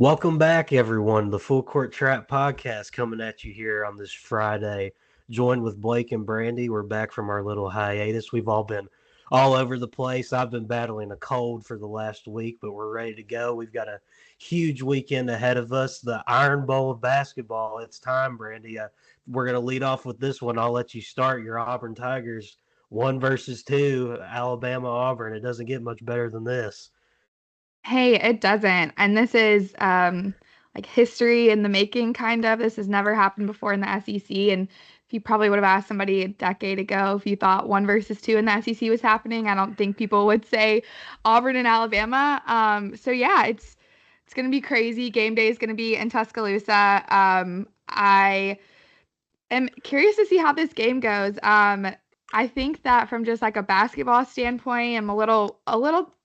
Welcome back, everyone. The Full Court Trap Podcast coming at you here on this Friday. Joined with Blake and Brandie. We're back from our little hiatus. We've all been all over the place. I've been battling a cold for the last week, but we're ready to go. We've got a huge weekend ahead of us. The Iron Bowl of basketball. It's time, Brandie. We're going to lead off with this one. I'll let you start. Your Auburn Tigers, 1 versus 2, Alabama Auburn. It doesn't get much better than this. Hey, it doesn't. And this is like history in the making, kind of. This has never happened before in the SEC. And if you probably would have asked somebody a decade ago if you thought 1 versus 2 in the SEC was happening, I don't think people would say Auburn and Alabama. So yeah, it's gonna be crazy. Game day is gonna be in Tuscaloosa. I am curious to see how this game goes. I think that from just like a basketball standpoint, I'm a little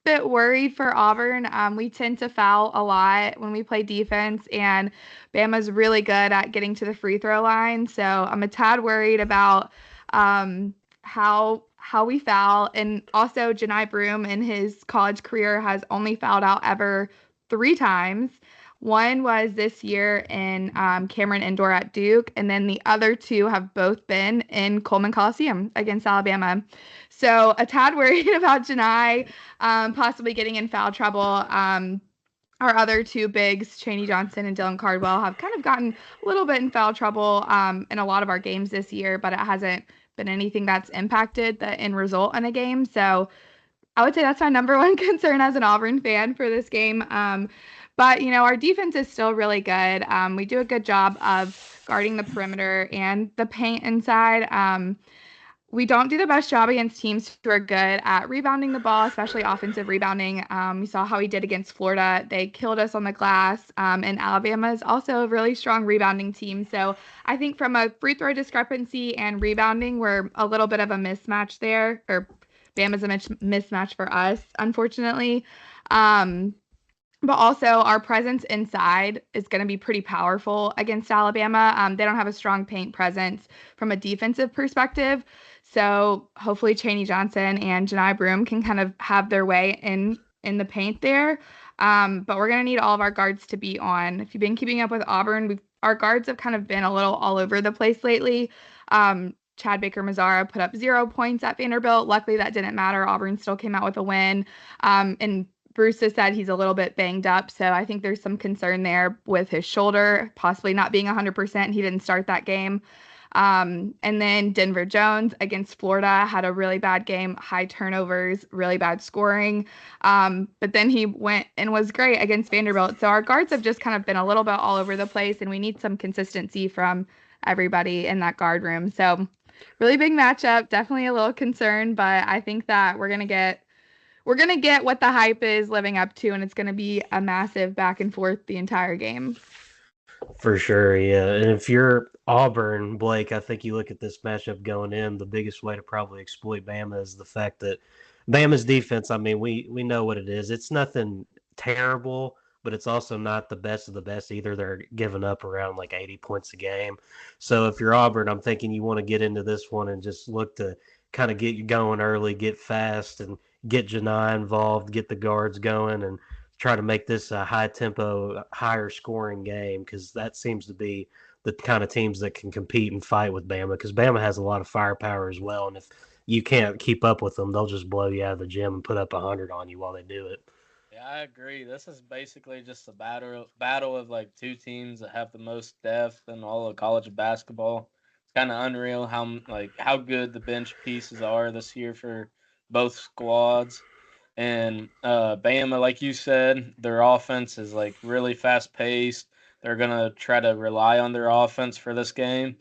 bit worried for Auburn. We tend to foul a lot when we play defense, and Bama's really good at getting to the free throw line. So I'm a tad worried about how we foul. And also, Janai Broom in his college career has only fouled out ever 3 times. One was this year in Cameron Indoor at Duke, and then the other two have both been in Coleman Coliseum against Alabama. So a tad worried about Janai possibly getting in foul trouble. Our other two bigs, Chaney Johnson and Dylan Cardwell, have kind of gotten a little bit in foul trouble in a lot of our games this year, but it hasn't been anything that's impacted the end result in a game. So I would say that's my number one concern as an Auburn fan for this game. But our defense is still really good. We do a good job of guarding the perimeter and the paint inside. We don't do the best job against teams who are good at rebounding the ball, especially offensive rebounding. We saw how we did against Florida. They killed us on the glass. And Alabama is also a really strong rebounding team. So I think from a free throw discrepancy and rebounding, we're a little bit of a mismatch there, or Bama's a mismatch for us, unfortunately. Um, but also, our presence inside is going to be pretty powerful against Alabama. They don't have a strong paint presence from a defensive perspective. So hopefully, Chaney Johnson and Janai Broom can kind of have their way in the paint there. But we're going to need all of our guards to be on. If you've been keeping up with Auburn, our guards have kind of been a little all over the place lately. Chad Baker Mazara put up 0 points at Vanderbilt. Luckily, that didn't matter. Auburn still came out with a win. And Bruce has said he's a little bit banged up, so I think there's some concern there with his shoulder possibly not being 100%. He didn't start that game. And then Denver Jones against Florida had a really bad game, high turnovers, really bad scoring. But then he went and was great against Vanderbilt. So our guards have just kind of been a little bit all over the place, and we need some consistency from everybody in that guard room. So really big matchup, definitely a little concerned, but I think that we're gonna get what the hype is living up to, and it's gonna be a massive back and forth the entire game. For sure, yeah. And if you're Auburn, Blake, I think you look at this matchup going in, the biggest way to probably exploit Bama is the fact that Bama's defense, I mean, we know what it is. It's nothing terrible, but it's also not the best of the best either. They're giving up around like 80 points a game. So if you're Auburn, I'm thinking you want to get into this one and just look to kind of get you going early, get fast, and get Janai involved, get the guards going, and try to make this a high tempo, higher scoring game because that seems to be the kind of teams that can compete and fight with Bama because Bama has a lot of firepower as well. And if you can't keep up with them, they'll just blow you out of the gym and put up 100 on you while they do it. Yeah, I agree. This is basically just a battle of like two teams that have the most depth in all of college basketball. It's kind of unreal how good the bench pieces are this year for both squads. And Bama, like you said, their offense is like really fast paced. They're gonna try to rely on their offense for this game.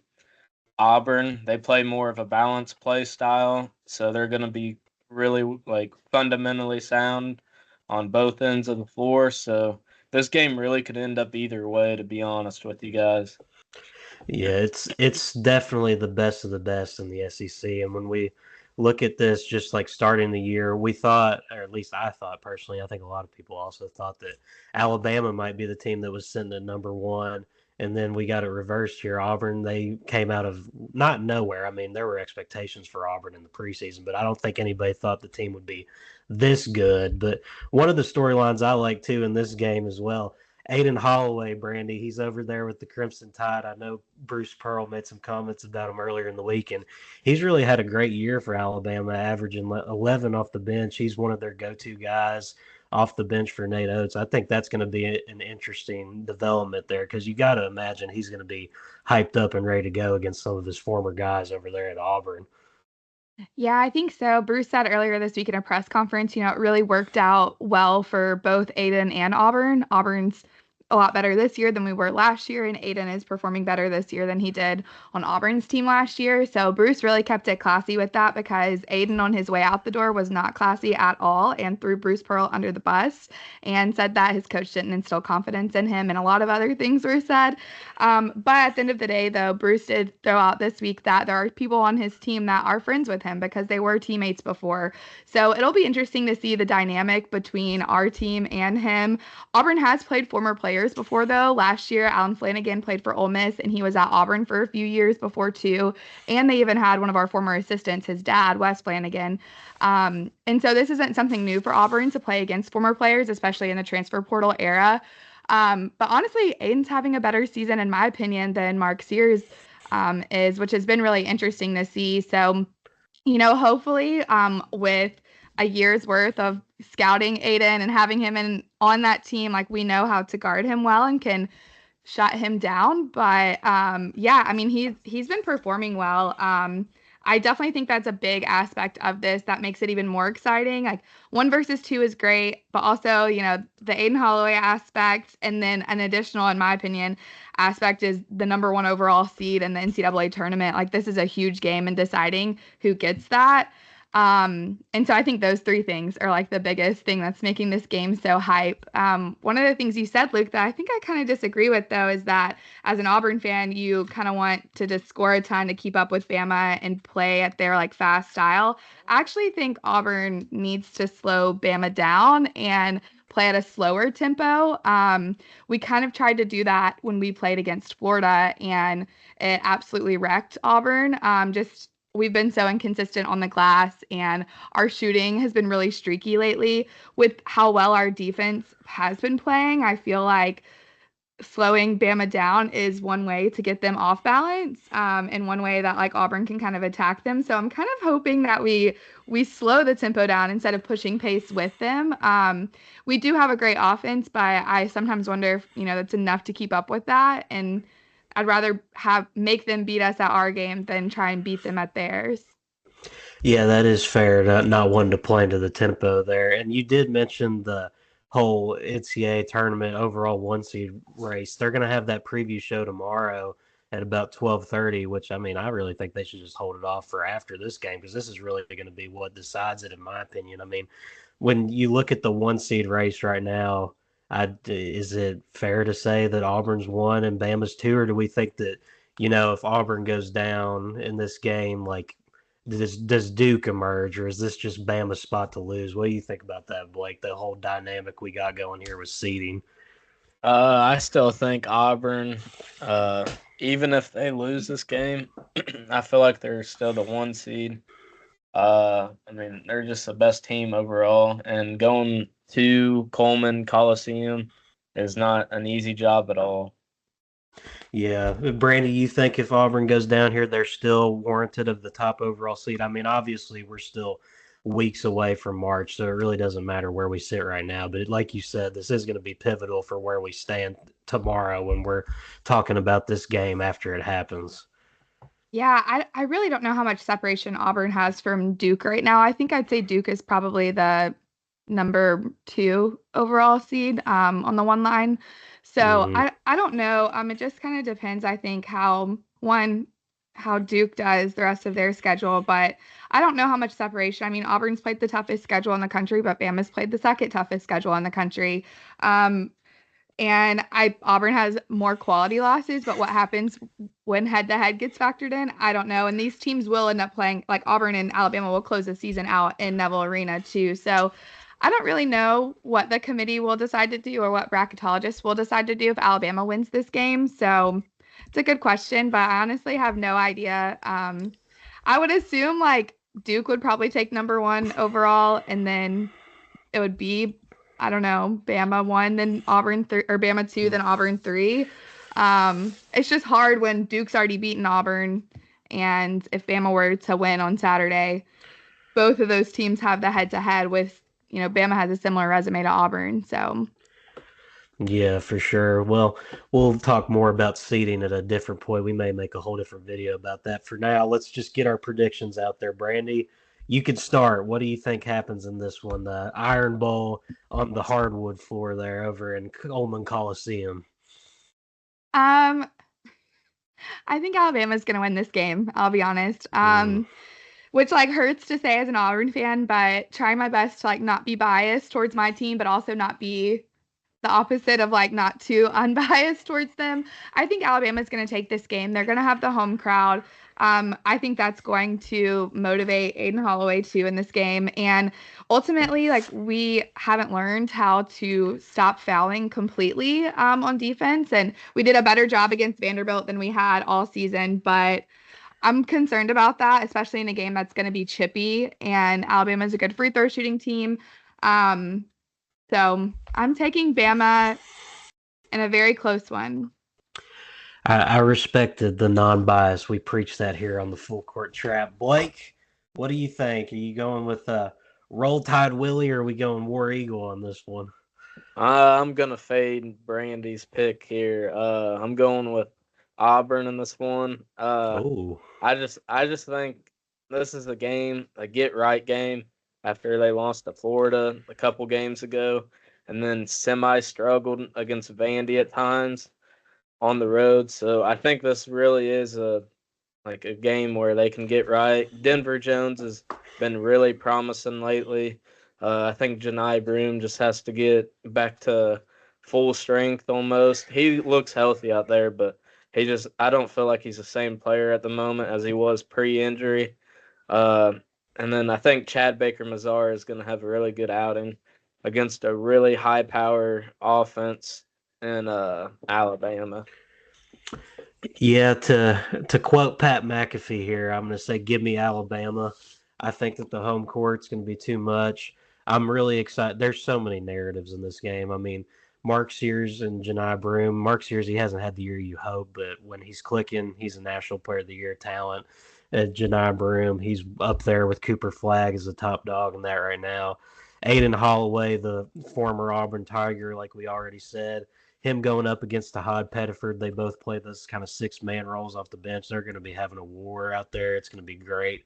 Auburn, they play more of a balanced play style, so they're gonna be really like fundamentally sound on both ends of the floor. So this game really could end up either way, to be honest with you guys. Yeah, it's definitely the best of the best in the SEC. And when we look at this, just like starting the year, we thought, or at least I thought personally, I think a lot of people also thought that Alabama might be the team that was sitting at number one. And then we got it reversed here. Auburn, they came out of not nowhere. I mean, there were expectations for Auburn in the preseason, but I don't think anybody thought the team would be this good. But one of the storylines I like too in this game as well, Aiden Holloway, Brandie, he's over there with the Crimson Tide. I know Bruce Pearl made some comments about him earlier in the week, and he's really had a great year for Alabama, averaging 11 off the bench. He's one of their go-to guys off the bench for Nate Oates. I think that's going to be an interesting development there because you got to imagine he's going to be hyped up and ready to go against some of his former guys over there at Auburn. Yeah, I think so. Bruce said earlier this week in a press conference, it really worked out well for both Aiden and Auburn. Auburn's a lot better this year than we were last year, and Aiden is performing better this year than he did on Auburn's team last year. So Bruce really kept it classy with that because Aiden on his way out the door was not classy at all and threw Bruce Pearl under the bus and said that his coach didn't instill confidence in him, and a lot of other things were said. But at the end of the day, though, Bruce did throw out this week that there are people on his team that are friends with him because they were teammates before. So it'll be interesting to see the dynamic between our team and him. Auburn has played former players before, though. Last year, Alan Flanagan played for Ole Miss, and he was at Auburn for a few years before, too. And they even had one of our former assistants, his dad, Wes Flanagan. And so this isn't something new for Auburn to play against former players, especially in the transfer portal era. But honestly, Aiden's having a better season, in my opinion, than Mark Sears is, which has been really interesting to see. So, hopefully with a year's worth of scouting Aiden and having him on that team, like we know how to guard him well and can shut him down. But yeah, I mean, he's been performing well. I definitely think that's a big aspect of this that makes it even more exciting. Like 1 versus 2 is great, but also, the Aiden Holloway aspect, and then an additional, in my opinion, aspect is the number 1 overall seed in the NCAA tournament. Like this is a huge game in deciding who gets that. And so I think those 3 things are like the biggest thing that's making this game so hype. One of the things you said, Luke, that I think I kind of disagree with, though, is that as an Auburn fan, you kind of want to just score a ton to keep up with Bama and play at their like fast style. I actually think Auburn needs to slow Bama down and play at a slower tempo. We kind of tried to do that when we played against Florida, and it absolutely wrecked Auburn. We've been so inconsistent on the glass, and our shooting has been really streaky lately. With how well our defense has been playing, I feel like slowing Bama down is one way to get them off balance, and one way that like Auburn can kind of attack them. So I'm kind of hoping that we slow the tempo down instead of pushing pace with them. We do have a great offense, but I sometimes wonder if that's enough to keep up with that, and I'd rather make them beat us at our game than try and beat them at theirs. Yeah, that is fair. Not wanting to play into the tempo there. And you did mention the whole NCAA tournament overall 1 seed race. They're going to have that preview show tomorrow at about 12:30, which I mean, I really think they should just hold it off for after this game because this is really going to be what decides it, in my opinion. I mean, when you look at the 1 seed race right now, is it fair to say that Auburn's 1 and Bama's 2, or do we think that, if Auburn goes down in this game, like does Duke emerge, or is this just Bama's spot to lose? What do you think about that, Blake? The whole dynamic we got going here with seeding. I still think Auburn, even if they lose this game, I feel like they're still the 1 seed. I mean, they're just the best team overall, and going to Coleman Coliseum is not an easy job at all. Yeah, Brandie, you think if Auburn goes down here, they're still warranted of the top overall seed? I mean, obviously, we're still weeks away from March, so it really doesn't matter where we sit right now. But like you said, this is going to be pivotal for where we stand tomorrow when we're talking about this game after it happens. Yeah, I really don't know how much separation Auburn has from Duke right now. I think I'd say Duke is probably the number 2 overall seed on the 1 line. So Mm-hmm. I don't know. It just kind of depends, I think, how Duke does the rest of their schedule, but I don't know how much separation. I mean, Auburn's played the toughest schedule in the country, but Bama's played the second toughest schedule in the country. And Auburn has more quality losses, but what happens when head-to-head gets factored in, I don't know. And these teams will end up playing, like Auburn and Alabama will close the season out in Neville Arena too. So I don't really know what the committee will decide to do or what bracketologists will decide to do if Alabama wins this game. So it's a good question, but I honestly have no idea. I would assume like Duke would probably take number 1 overall, and then it would be I don't know, Bama 1, then Auburn 3, or Bama 2, then Auburn 3. It's just hard when Duke's already beaten Auburn, and if Bama were to win on Saturday, both of those teams have the head-to-head with, Bama has a similar resume to Auburn, so. Yeah, for sure. Well, we'll talk more about seeding at a different point. We may make a whole different video about that. For now, let's just get our predictions out there. Brandie, you can start. What do you think happens in this one? The Iron Bowl on the hardwood floor there over in Coleman Coliseum. Um, I think Alabama's going to win this game, I'll be honest. Mm. Which like hurts to say as an Auburn fan, but trying my best to like not be biased towards my team, but also not be the opposite of like not too unbiased towards them. I think Alabama's going to take this game. They're going to have the home crowd. I think that's going to motivate Aiden Holloway too in this game. And ultimately, like we haven't learned how to stop fouling completely on defense. And we did a better job against Vanderbilt than we had all season. But I'm concerned about that, especially in a game that's going to be chippy. And Alabama's a good free throw shooting team. Um, so I'm taking Bama in a very close one. I respected the non-bias. We preach that here on the Full Court Trap. Blake, what do you think? Are you going with Roll Tide Willie, or are we going War Eagle on this one? I'm gonna fade Brandie's pick here. I'm going with Auburn in this one. Oh, I just think this is a get right game after they lost to Florida a couple games ago, and then semi struggled against Vandy at times on the road. So I think this really is a game where they can get right. Denver Jones has been really promising lately. I think Janai Broom just has to get back to full strength almost. He looks healthy out there, but I don't feel like he's the same player at the moment as he was pre-injury. Uh, and then I think Chad Baker Mazar is going to have a really good outing against a really high power offense in Alabama. yeah. To quote Pat McAfee here, I'm going to say, "Give me Alabama." I think that the home court's going to be too much. I'm really excited. There's so many narratives in this game. I mean, Mark Sears and Janai Broom. Mark Sears, he hasn't had the year you hope, but when he's clicking, he's a National Player of the Year talent. Janai Broom, he's up there with Cooper Flagg as the top dog in that right now. Aiden Holloway, the former Auburn Tiger, like we already said, him going up against Todd Pettiford. They both play this kind of 6-man roles off the bench. They're going to be having a war out there. It's going to be great.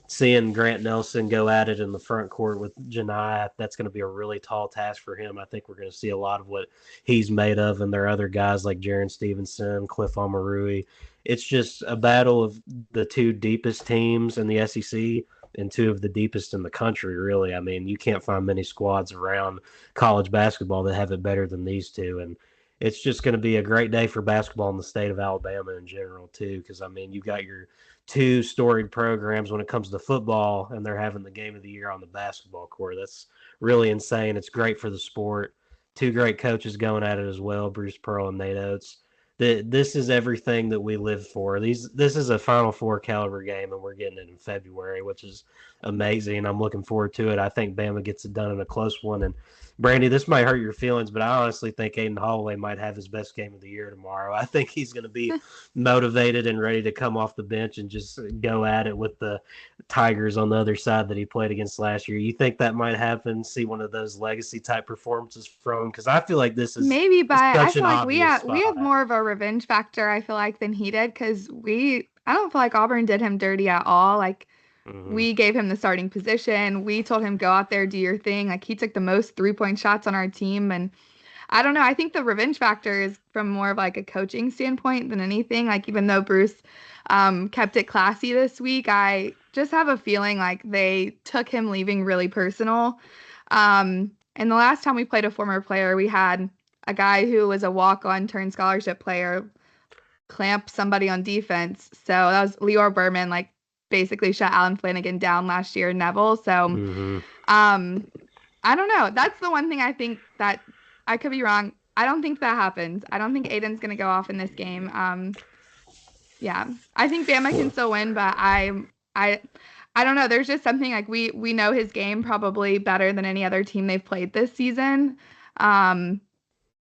Seeing Grant Nelson go at it in the front court with Janai, that's going to be a really tall task for him. I think we're going to see a lot of what he's made of, and there are other guys like Jaron Stevenson, Cliff Omarui. It's just a battle of the two deepest teams in the SEC and two of the deepest in the country, really. I mean, you can't find many squads around college basketball that have it better than these two. And it's just going to be a great day for basketball in the state of Alabama in general, too, because, I mean, you've got your two storied programs when it comes to football, and they're having the game of the year on the basketball court. That's really insane. It's great for the sport. Two great coaches going at it as well, Bruce Pearl and Nate Oates. This is everything that we live for. This is a Final Four caliber game, and we're getting it in February, which is amazing. I'm looking forward to it. I think Bama gets it done in a close one. And Brandie, this might hurt your feelings, but I honestly think Aiden Holloway might have his best game of the year tomorrow. I think he's going to be motivated and ready to come off the bench and just go at it with the Tigers on the other side that he played against last year. You think that might happen? See one of those legacy type performances from him? Because I feel like this is Maybe, but I such feel an like we obvious have we have spot. more of a revenge factor, I feel like, than he did because I don't feel like Auburn did him dirty at all. Like Mm-hmm. we gave him the starting position. We told him go out there, do your thing. Like he took the most 3-point shots on our team. And I don't know. I think the revenge factor is from more of like a coaching standpoint than anything. Like even though Bruce kept it classy this week, I just have a feeling like they took him leaving really personal. And the last time we played a former player, we had a guy who was a walk-on turned scholarship player clamp somebody on defense. So that was Leor Berman, like basically shut Alan Flanagan down last year, Neville. So Mm-hmm. um, I don't know. That's the one thing I think that I could be wrong. I don't think that happens. I don't think Aiden's gonna go off in this game. Yeah, I think Bama can still win, but I I don't know. There's just something like we know his game probably better than any other team they've played this season. Um,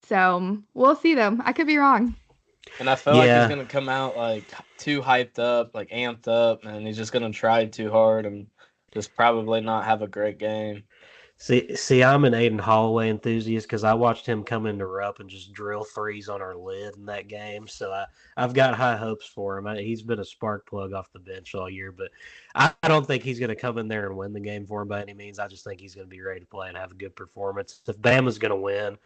so we'll see though. I could be wrong. And I feel like he's Yeah. gonna come out like too hyped up, like amped up, and he's just gonna try too hard and just probably not have a great game. See, I'm an Aiden Holloway enthusiast because I watched him come into Rupp and just drill threes on our lid in that game. So I've got high hopes for him. He's been a spark plug off the bench all year, but I don't think he's going to come in there and win the game for him by any means. I just think he's going to be ready to play and have a good performance. If Bama's going to win,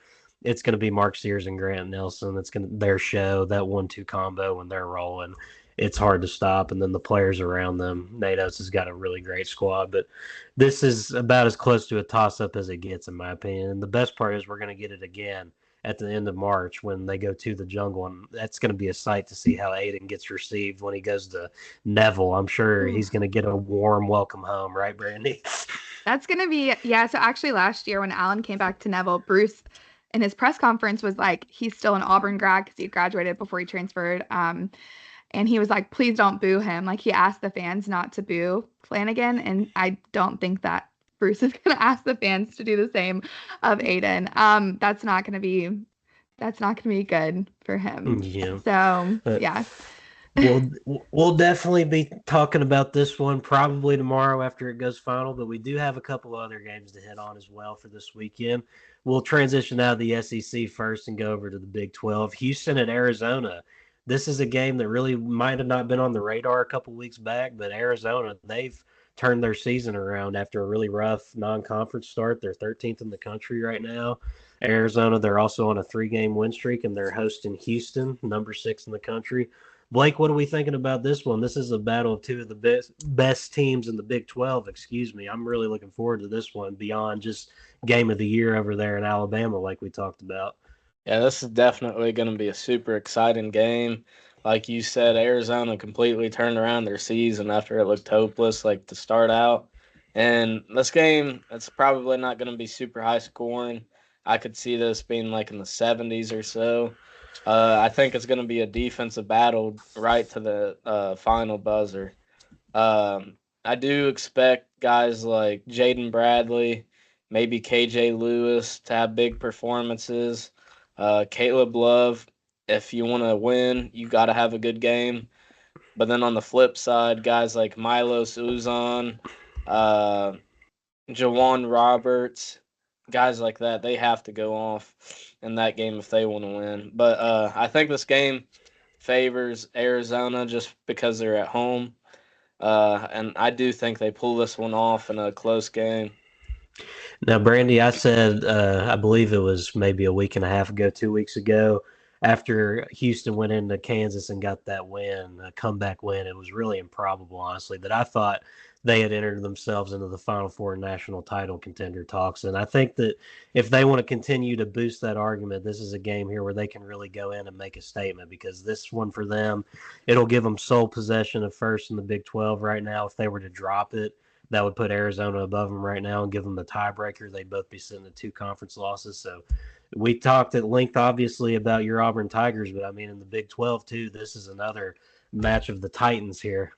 it's going to be Mark Sears and Grant Nelson. It's going to their show, that 1-2 combo when they're rolling. It's hard to stop, and then the players around them. Nate Oates has got a really great squad, but this is about as close to a toss-up as it gets, in my opinion. And the best part is we're going to get it again at the end of March when they go to the jungle, and that's going to be a sight to see how Aiden gets received when he goes to Neville. I'm sure he's going to get a warm welcome home, right, Brandie? That's gonna be yeah. So actually, last year when Allen came back to Neville, Bruce in his press conference was like he's still an Auburn grad because he graduated before he transferred. And he was like, please don't boo him. Like he asked the fans not to boo Flanagan, and I don't think that Bruce is gonna ask the fans to do the same of Aiden. That's not gonna be good for him. Yeah. So Uh, yeah. we'll definitely be talking about this one probably tomorrow after it goes final, but we do have a couple other games to hit on as well for this weekend. We'll transition out of the SEC first and go over to the Big 12. Houston and Arizona. This is a game that really might have not been on the radar a couple weeks back, but Arizona, they've turned their season around after a really rough non-conference start. They're 13th in the country right now. Arizona, they're also on a 3-game win streak, and they're hosting Houston, number 6 in the country. Blake, what are we thinking about this one? This is a battle of two of the best teams in the Big 12, excuse me. I'm really looking forward to this one beyond just game of the year over there in Alabama like we talked about. Yeah, this is definitely going to be a super exciting game. Like you said, Arizona completely turned around their season after it looked hopeless, like to start out. And this game, it's probably not going to be super high scoring. I could see this being like in the 70s or so. I think it's going to be a defensive battle right to the final buzzer. I do expect guys like Jaden Bradley, maybe KJ Lewis to have big performances. Caleb Love, if you want to win, you got to have a good game. But then on the flip side, guys like Milos Uzan, uh, Jawan Roberts, guys like that, they have to go off in that game if they want to win. But I think this game favors Arizona just because they're at home. And I do think they pull this one off in a close game. Now, Brandy, I said, I believe it was maybe a week and a half ago, 2 weeks ago, after Houston went into Kansas and got that win, a comeback win. It was really improbable, honestly, that I thought they had entered themselves into the Final Four national title contender talks. And I think that if they want to continue to boost that argument, this is a game here where they can really go in and make a statement because this one for them, it'll give them sole possession of first in the Big 12 right now. If they were to drop it, that would put Arizona above them right now and give them the tiebreaker. They'd both be sitting at 2 conference losses. So we talked at length, obviously, about your Auburn Tigers, but I mean, in the Big 12, too, this is another match of the Titans here.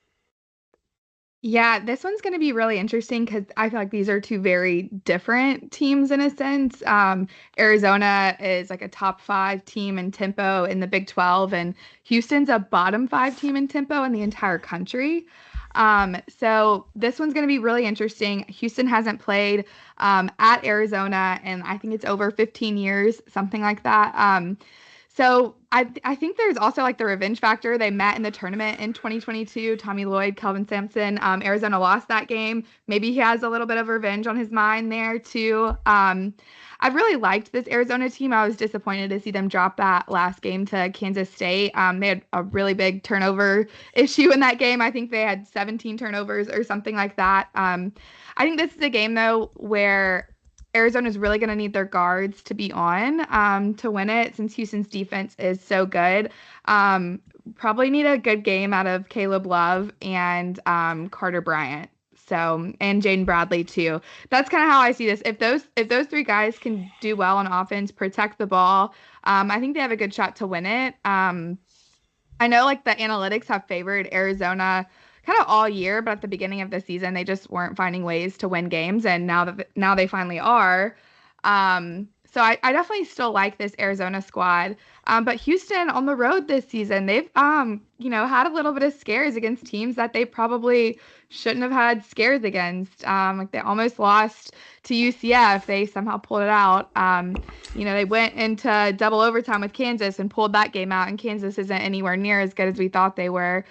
Yeah, this one's going to be really interesting because I feel like these are two very different teams in a sense. Arizona is like a top 5 team in tempo in the Big 12, and Houston's a bottom 5 team in tempo in the entire country. So this one's going to be really interesting. Houston hasn't played at Arizona, and I think it's over 15 years, something like that. So I think there's also like the revenge factor. They met in the tournament in 2022. Tommy Lloyd, Kelvin Sampson. Arizona lost that game. Maybe he has a little bit of revenge on his mind there too. I've really liked this Arizona team. I was disappointed to see them drop that last game to Kansas State. They had a really big turnover issue in that game. I think they had 17 turnovers or something like that. I think this is a game though where Arizona is really going to need their guards to be on to win it since Houston's defense is so good. Probably need a good game out of Caleb Love and Carter Bryant. So and Jaden Bradley too. That's kind of how I see this. If those 3 guys can do well on offense, protect the ball, I think they have a good shot to win it. I know like the analytics have favored Arizona kind of all year, but at the beginning of the season, they just weren't finding ways to win games, and now they finally are. So I definitely still like this Arizona squad. But Houston on the road this season, they've had a little bit of scares against teams that they probably shouldn't have had scares against. Like they almost lost to UCF. They somehow pulled it out. They went into double overtime with Kansas and pulled that game out, and Kansas isn't anywhere near as good as we thought they were.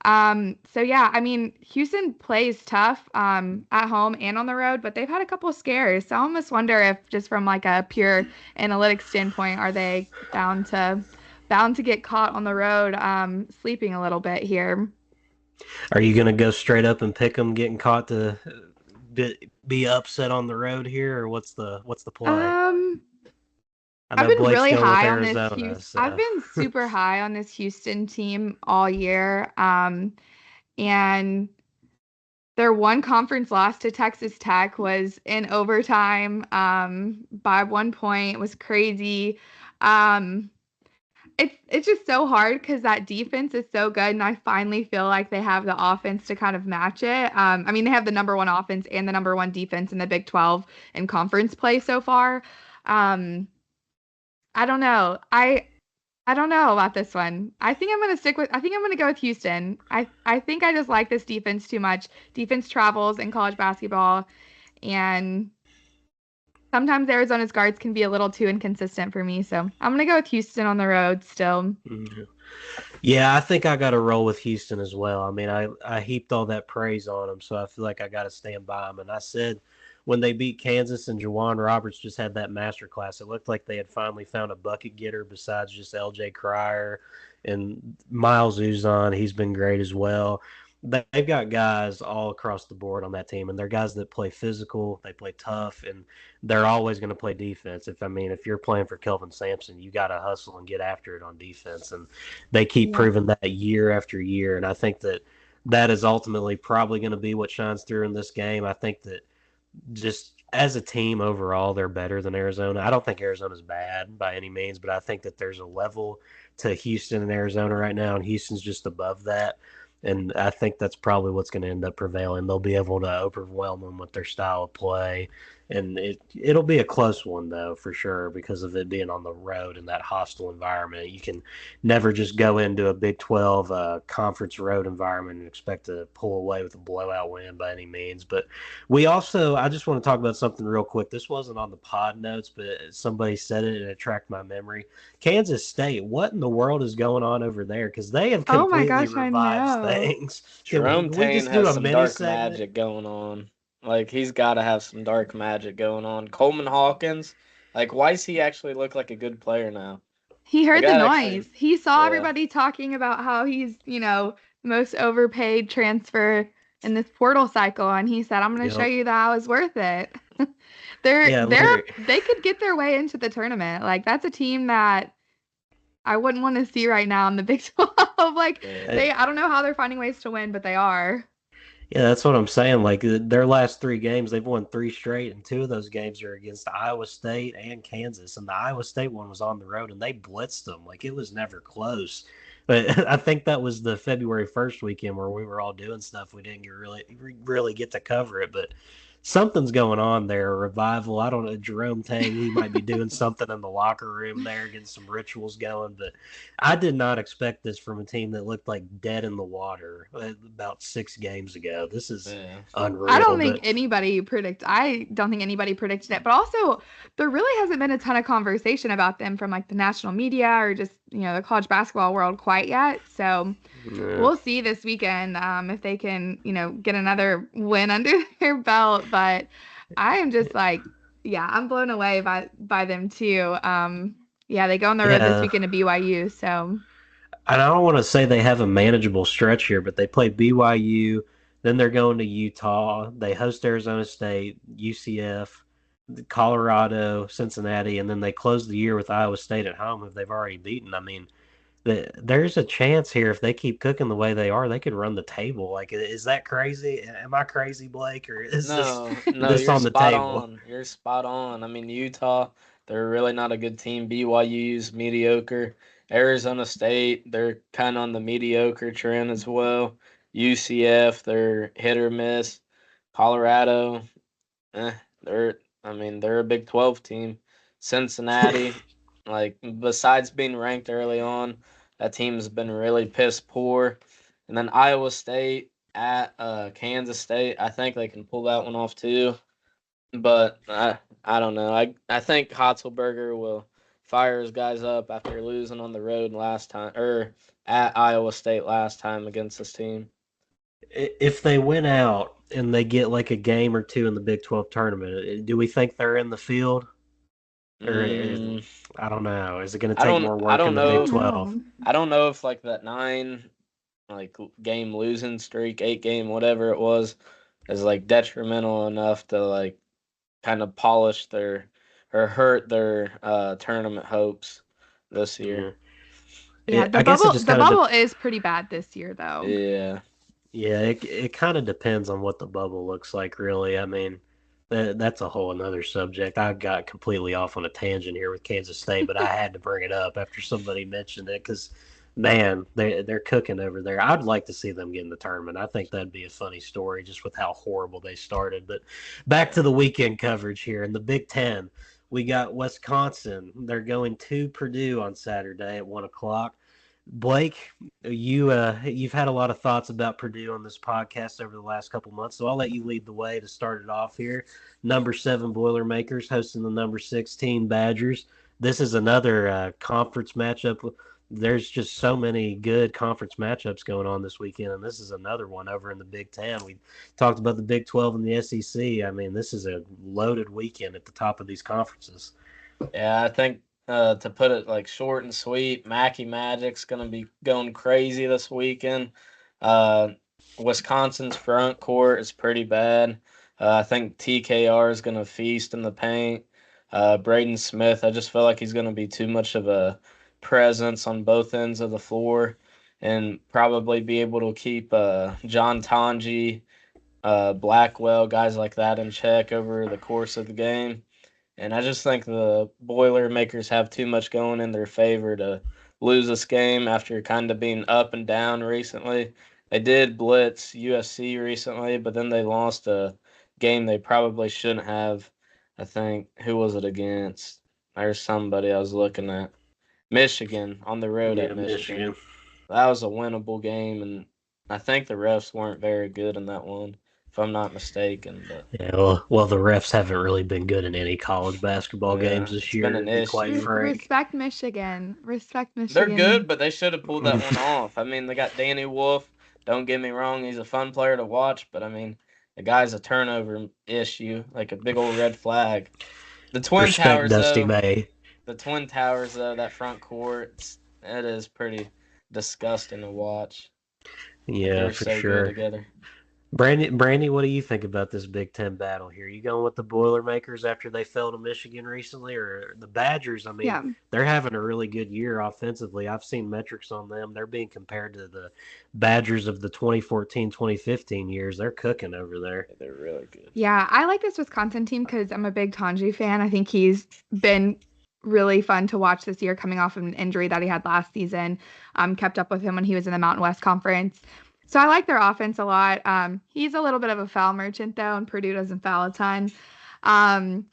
So yeah, I mean, Houston plays tough at home and on the road, but they've had a couple of scares. So I almost wonder if just from like a pure analytics standpoint, are they bound to get caught on the road sleeping a little bit here? Are you going to go straight up and pick them getting caught to be upset on the road here, or what's the play? Um, I I've know been Blake's really going with high on this Arizona, Houston. I've so been super high on this Houston team all year. And their one conference loss to Texas Tech was in overtime by 1 point. It was crazy. Um, it's just so hard because that defense is so good, and I finally feel like they have the offense to kind of match it. I mean, they have the number one offense and the number one defense in the Big 12 in conference play so far. Um, I don't know. I don't know about this one. I think I'm gonna go with Houston. I think I just like this defense too much. Defense travels in college basketball, and sometimes Arizona's guards can be a little too inconsistent for me. So I'm gonna go with Houston on the road still. mhm. Yeah, I think I got to roll with Houston as well. I mean, I heaped all that praise on them, so I feel like I got to stand by them. And I said when they beat Kansas and Jawan Roberts just had that master class, it looked like they had finally found a bucket getter besides just L.J. Cryer and Miles Uzon. He's been great as well. They've got guys all across the board on that team, and they're guys that play physical, they play tough, and they're always going to play defense. If you're playing for Kelvin Sampson, you got to hustle and get after it on defense, and they keep Yeah. proving that year after year. And I think that is ultimately probably going to be what shines through in this game. I think that just as a team overall, they're better than Arizona. I don't think Arizona's bad by any means, but I think that there's a level to Houston and Arizona right now, and Houston's just above that. And I think that's probably what's going to end up prevailing. They'll be able to overwhelm them with their style of play. And it'll be a close one, though, for sure, because of it being on the road in that hostile environment. You can never just go into a Big 12 conference road environment and expect to pull away with a blowout win by any means. But I just want to talk about something real quick. This wasn't on the pod notes, but somebody said it and it tracked my memory. Kansas State, what in the world is going on over there? Because they have Oh my completely gosh, I revived know. things. Jerome Can we Tane just do has a some mini dark segment? magic going on. Like he's got to have some dark magic going on. Coleman Hawkins, like why does he actually look like a good player now? He Like heard the that actually, noise. He saw yeah, everybody talking about how he's, the most overpaid transfer in this portal cycle, and he said, "I'm going to show Yep. you that I was worth it." They're Yeah, they're Larry. they could get their way into the tournament. Like that's a team that I wouldn't want to see right now in the Big 12. Like yeah. I don't know how they're finding ways to win, but they are. Yeah, that's what I'm saying. Like their last three games, they've won three straight, and two of those games are against Iowa State and Kansas. And the Iowa State one was on the road, and they blitzed them. Like it was never close. But I think that was the February 1st weekend where we were all doing stuff. We didn't really get to cover it, but something's going on there. A revival. I don't know. Jerome Tang, he might be doing something in the locker room there, getting some rituals going. But I did not expect this from a team that looked like dead in the water about 6 games ago. This is Yeah. unreal. But I don't think anybody predicted it, but also there really hasn't been a ton of conversation about them from like the national media or just, the college basketball world quite yet. So yeah. we'll see this weekend if they can, get another win under their belt. But I am just like, yeah, I'm blown away by them too. Yeah, they go on the road this Yeah. weekend to BYU. So I don't want to say they have a manageable stretch here, but they play BYU, then they're going to Utah. They host Arizona State, UCF, Colorado, Cincinnati, and then they close the year with Iowa State at home, who they've already beaten. I mean, there's a chance here if they keep cooking the way they are, they could run the table. Like, is that crazy? Am I crazy, Blake, or is this No, no, this you're on the spot table? on. You're spot on. I mean, Utah, they're really not a good team. BYU's mediocre. Arizona State, they're kind of on the mediocre trend as well. UCF, they're hit or miss. Colorado, eh, they're a Big 12 team. Cincinnati, like besides being ranked early on, that team's been really piss poor. And then Iowa State at Kansas State, I think they can pull that one off too. But I don't know. I think Hotzelberger will fire his guys up after losing on the road last time or at Iowa State last time against this team. If they win out and they get like a game or two in the Big 12 tournament, do we think they're in the field? Or Mm, I don't know. Is it going to I take don't more I work in don't the I Big know. don't 12? know. I don't know if like that 9 like game losing streak, 8 game whatever it was is like detrimental enough to like kind of polish their or hurt their tournament hopes this year. Yeah. Yeah, the I guess it bubble just the kind of bubble is pretty bad this year though. Yeah. Yeah, it kind of depends on what the bubble looks like, really. I mean, that's a whole another subject. I got completely off on a tangent here with Kansas State, but I had to bring it up after somebody mentioned it because, man, they're cooking over there. I'd like to see them get in the tournament. I think that'd be a funny story just with how horrible they started. But back to the weekend coverage here in the Big Ten. We got Wisconsin. They're going to Purdue on Saturday at 1 o'clock. Blake, you've had a lot of thoughts about Purdue on this podcast over the last couple months, so I'll let you lead the way to start it off here. Number 7 Boilermakers hosting the number 16 Badgers. This is another conference matchup. There's just so many good conference matchups going on this weekend, and this is another one over in the Big Ten. We talked about the Big 12 and the SEC. I mean, this is a loaded weekend at the top of these conferences. Yeah, I think to put it like short and sweet, Mackey Magic's gonna be going crazy this weekend. Uh, Wisconsin's front court is pretty bad. I think TKR is gonna feast in the paint. Braden Smith, I just feel like he's gonna be too much of a presence on both ends of the floor, and probably be able to keep John Tonji, Blackwell, guys like that in check over the course of the game. And I just think the Boilermakers have too much going in their favor to lose this game after kind of being up and down recently. They did blitz USC recently, but then they lost a game they probably shouldn't have. I think, who was it against? There's somebody I was looking at. Michigan, on the road Yeah, at Michigan. Michigan. That was a winnable game, and I think the refs weren't very good in that one, if I'm not mistaken. But Yeah, well, the refs haven't really been good in any college basketball games yeah, this it's been year, an to be quite issue. frank. Respect Michigan. Respect They're good, Michigan. but they should have pulled that one off. I mean, they got Danny Wolf. Don't get me wrong, he's a fun player to watch, but I mean, the guy's a turnover issue, like a big old red flag. The Twin Respect Towers, Dusty though, May. that front court, it is pretty disgusting to watch. Like Yeah, they're for so good sure. together. Brandie, what do you think about this Big Ten battle here? You going with the Boilermakers after they fell to Michigan recently, or the Badgers? I mean, Yeah. they're having a really good year offensively. I've seen metrics on them. They're being compared to the Badgers of the 2014, 2015 years. They're cooking over there. They're really good. Yeah, I like this Wisconsin team because I'm a big Tanji fan. I think he's been really fun to watch this year coming off of an injury that he had last season. Kept up with him when he was in the Mountain West Conference. So I like their offense a lot. He's a little bit of a foul merchant though, and Purdue doesn't foul a ton. Um,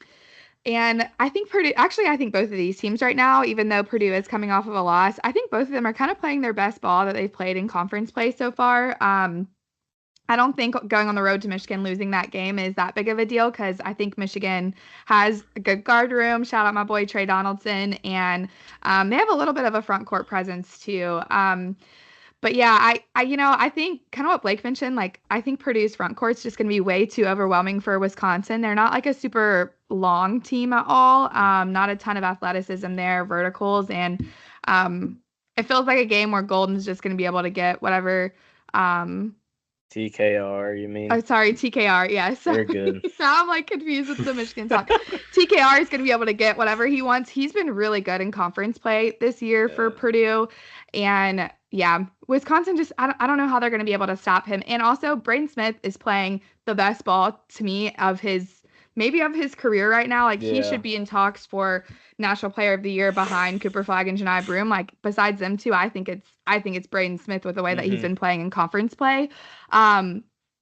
and I think I think both of these teams right now, even though Purdue is coming off of a loss, I think both of them are kind of playing their best ball that they've played in conference play so far. I don't think going on the road to Michigan, losing that game is that big of a deal because I think Michigan has a good guard room. Shout out my boy Trey Donaldson. And they have a little bit of a front court presence too. But yeah, I think kind of what Blake mentioned, like I think Purdue's front court's just going to be way too overwhelming for Wisconsin. They're not like a super long team at all. Not a ton of athleticism there, verticals. And it feels like a game where Golden's just going to be able to get whatever TKR, you mean? Oh, sorry, TKR. Yes. They're good. Now I'm like confused with the Michigan talk. TKR is going to be able to get whatever he wants. He's been really good in conference play this year for Purdue. And yeah, Wisconsin just, I don't know how they're going to be able to stop him. And also, Braden Smith is playing the best ball to me of his maybe of his career right now. Like he Yeah. should be in talks for National Player of the Year behind Cooper Flagg and Jani Broom. Like besides them two, I think it's Braden Smith with the way that he's been playing in conference play.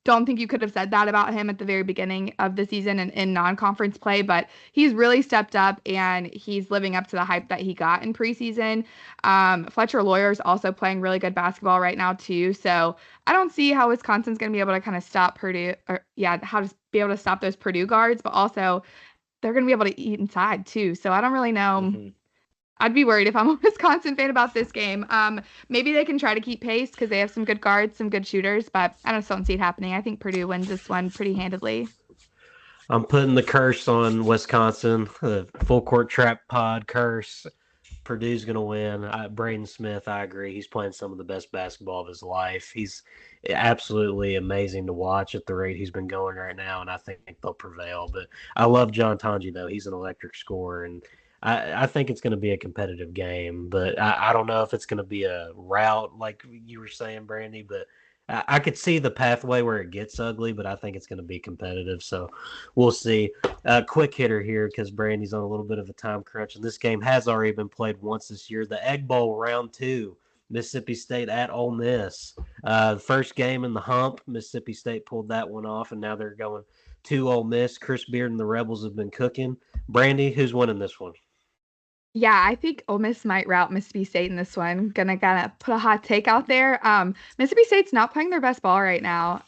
Don't think you could have said that about him at the very beginning of the season and in non-conference play, but he's really stepped up and he's living up to the hype that he got in preseason. Fletcher Lawyer's also playing really good basketball right now too. So I don't see how Wisconsin's going to be able to kind of stop Purdue, how to be able to stop those Purdue guards, but also they're going to be able to eat inside too. So I don't really know. I'd be worried if I'm a Wisconsin fan about this game. Maybe they can try to keep pace because they have some good guards, some good shooters, but I just don't see it happening. I think Purdue wins this one pretty handedly. I'm putting the curse on Wisconsin, the full court trap pod curse. Purdue's going to win. Braden Smith, I agree. He's playing some of the best basketball of his life. He's absolutely amazing to watch at the rate he's been going right now, and I think they'll prevail. But I love John Tonji, though. He's an electric scorer, and I think it's going to be a competitive game. But I don't know if it's going to be a rout like you were saying, Brandie, but I could see the pathway where it gets ugly, but I think it's going to be competitive. So we'll see. Quick hitter here because Brandie's on a little bit of a time crunch, and this game has already been played once this year. The Egg Bowl round 2, Mississippi State at Ole Miss. First game in the hump, Mississippi State pulled that one off, and now they're going to Ole Miss. Chris Beard and the Rebels have been cooking. Brandie, who's winning this one? Yeah, I think Ole Miss might rout Mississippi State in this one. Gonna put a hot take out there. Mississippi State's not playing their best ball right now.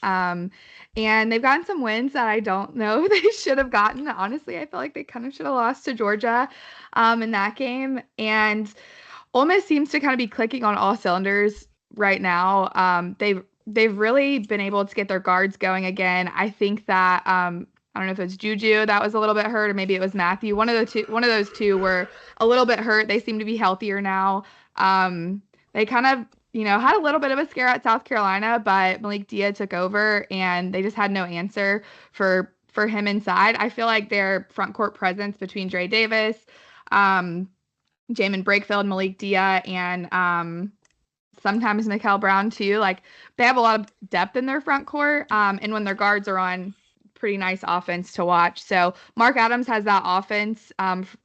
And they've gotten some wins that I don't know they should have gotten. Honestly, I feel like they kind of should have lost to Georgia in that game. And Ole Miss seems to kind of be clicking on all cylinders right now. They've really been able to get their guards going again. I think that I don't know if it's Juju that was a little bit hurt, or maybe it was Matthew. One of those two were a little bit hurt. They seem to be healthier now. They kind of, had a little bit of a scare at South Carolina, but Malik Dia took over, and they just had no answer for him inside. I feel like their front court presence between Dre Davis, Jamin Brakefield, Malik Dia, and sometimes Nickel Brown too. Like they have a lot of depth in their front court, and when their guards are on, pretty nice offense to watch. So Mark Adams has that offense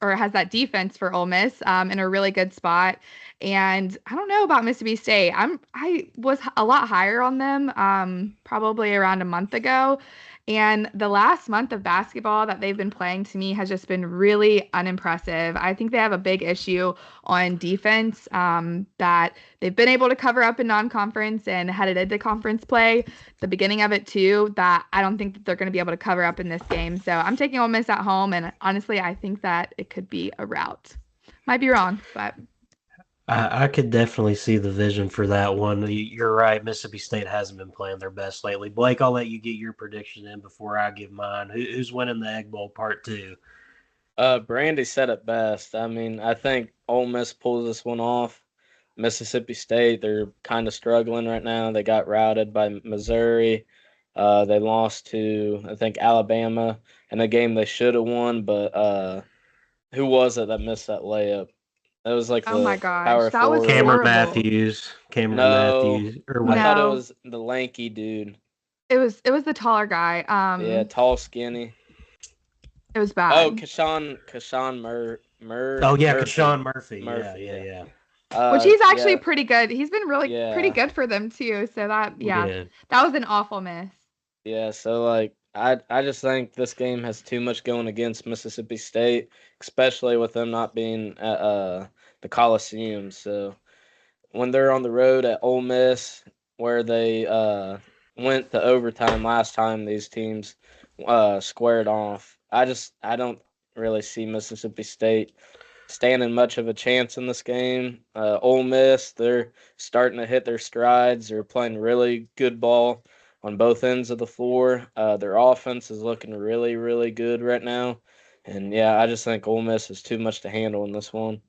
or has that defense for Ole Miss in a really good spot. And I don't know about Mississippi State. I was a lot higher on them probably around a month ago. And the last month of basketball that they've been playing to me has just been really unimpressive. I think they have a big issue on defense that they've been able to cover up in non-conference and headed into conference play, the beginning of it too, that I don't think that they're going to be able to cover up in this game. So I'm taking Ole Miss at home, and honestly, I think that it could be a rout. Might be wrong, but... I could definitely see the vision for that one. You're right. Mississippi State hasn't been playing their best lately. Blake, I'll let you get your prediction in before I give mine. Who's winning the Egg Bowl Part 2? Brandie said it best. I mean, I think Ole Miss pulls this one off. Mississippi State, they're kind of struggling right now. They got routed by Missouri. They lost to, I think, Alabama in a game they should have won, but who was it that missed that layup? That was like oh the my gosh, power that was forward. Cameron horrible. Matthews. No. Or I what? thought it No. was the lanky dude. It was the taller guy. Yeah, tall, skinny. It was bad. Oh, Kashawn Murphy. Oh, yeah, Kashawn Murphy. Murphy, Yeah. Which he's actually pretty good. He's been really Yeah. pretty good for them too. So that that was an awful miss. Yeah, so like I just think this game has too much going against Mississippi State, especially with them not being at the Coliseum. So when they're on the road at Ole Miss, where they went to overtime last time these teams squared off, I don't really see Mississippi State standing much of a chance in this game. Ole Miss, they're starting to hit their strides. They're playing really good ball on both ends of the floor. Their offense is looking really, really good right now. And, yeah, I just think Ole Miss is too much to handle in this one.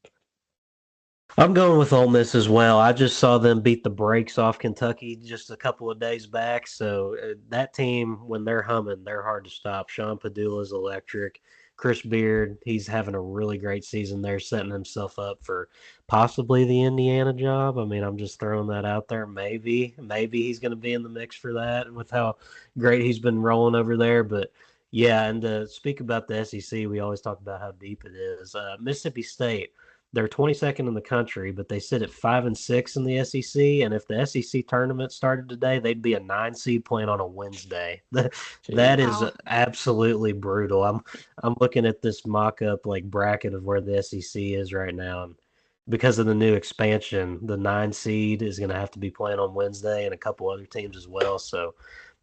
I'm going with Ole Miss as well. I just saw them beat the brakes off Kentucky just a couple of days back. So that team, when they're humming, they're hard to stop. Sean Padula is electric. Chris Beard, he's having a really great season there, setting himself up for possibly the Indiana job. I mean, I'm just throwing that out there. Maybe he's going to be in the mix for that with how great he's been rolling over there. But Yeah, and to speak about the SEC, we always talk about how deep it is. Mississippi State, they're 22nd in the country, but they sit at 5-6 in the SEC. And if the SEC tournament started today, they'd be a 9 seed playing on a Wednesday. That Jeez. is Wow. absolutely brutal. I'm looking at this mock-up like bracket of where the SEC is right now, and because of the new expansion, the 9 seed is going to have to be playing on Wednesday, and a couple other teams as well. So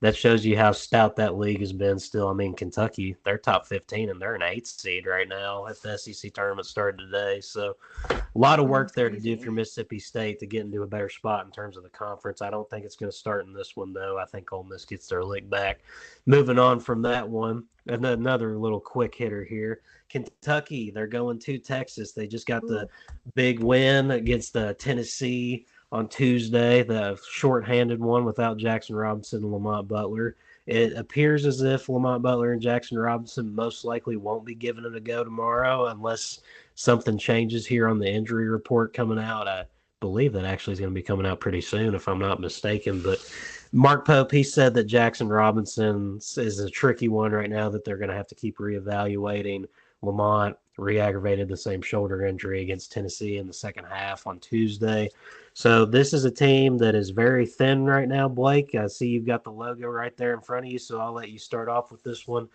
that shows you how stout that league has been still. I mean, Kentucky, they're top 15 and they're an 8 seed right now if the SEC tournament started today. So a lot of That's work there to do for crazy. Mississippi State to get into a better spot in terms of the conference. I don't think it's going to start in this one, though. I think Ole Miss gets their lick back. Moving on from that one, another little quick hitter here. Kentucky, they're going to Texas. They just got the Ooh. big win against Tennessee on Tuesday, the shorthanded one without Jackson Robinson and Lamont Butler. It appears as if Lamont Butler and Jackson Robinson most likely won't be giving it a go tomorrow unless something changes here on the injury report coming out. I believe that actually is going to be coming out pretty soon, if I'm not mistaken. But Mark Pope, he said that Jackson Robinson is a tricky one right now that they're going to have to keep reevaluating. Lamont re-aggravated the same shoulder injury against Tennessee in the second half on Tuesday. So this is a team that is very thin right now, Blake. I see you've got the logo right there in front of you, so I'll let you start off with this one.